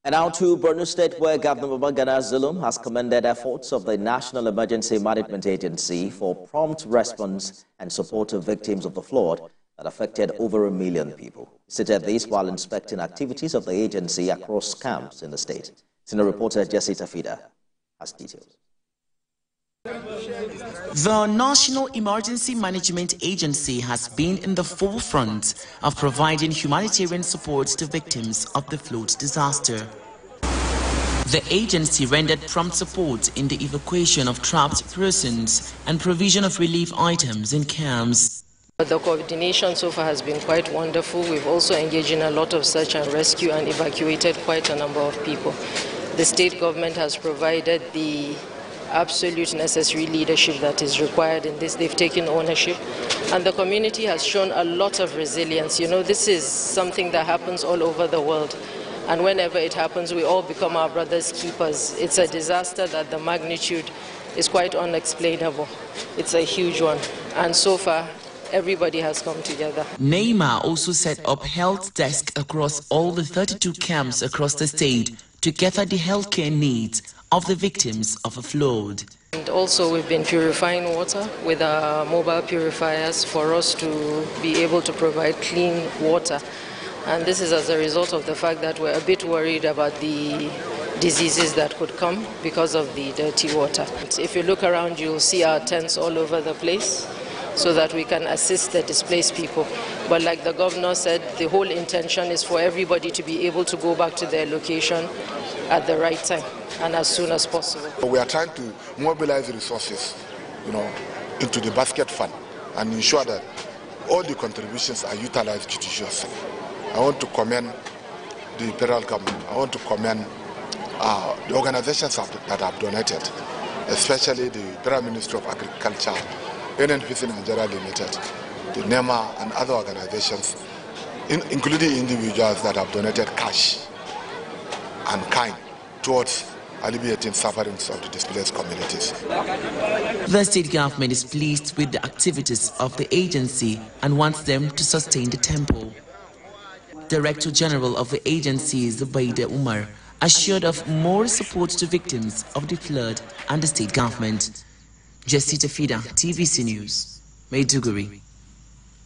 And now to Borno State, where Governor Babagana Zulum has commended efforts of the National Emergency Management Agency for prompt response and support to victims of the flood that affected over 1 million people. He said this while inspecting activities of the agency across camps in the state. Senior reporter Jesse Tafida has details. The National Emergency Management Agency has been in the forefront of providing humanitarian support to victims of the flood disaster. The agency rendered prompt support in the evacuation of trapped persons and provision of relief items in camps. The coordination so far has been quite wonderful. We've also engaged in a lot of search and rescue and evacuated quite a number of people. The state government has provided the absolute necessary leadership that is required in this. They've taken ownership, and the community has shown a lot of resilience. You know, this is something that happens all over the world, and whenever it happens, we all become our brother's keepers. It's a disaster that the magnitude is quite unexplainable. It's a huge one, and so far, everybody has come together. NEMA also set up health desks across all the 32 camps across the state to gather the healthcare needs of the victims of a flood. And also we've been purifying water with our mobile purifiers for us to be able to provide clean water. And this is as a result of the fact that we're a bit worried about the diseases that could come because of the dirty water. If you look around, you'll see our tents all over the place so that we can assist the displaced people. But like the governor said, the whole intention is for everybody to be able to go back to their location at the right time and as soon as possible. We are trying to mobilize resources, into the basket fund and ensure that all the contributions are utilized judiciously. I want to commend the federal government. I want to commend the organizations that have donated, especially the Federal Ministry of Agriculture, NPC Nigeria Limited, the NEMA and other organizations, including individuals that have donated cash and kind towards alleviating sufferings of the displaced communities. The state government is pleased with the activities of the agency and wants them to sustain the tempo. Director General of the agency, Zubaida Umar, assured of more support to victims of the flood and the state government. Jesse Tafida, TVC News, Maiduguri.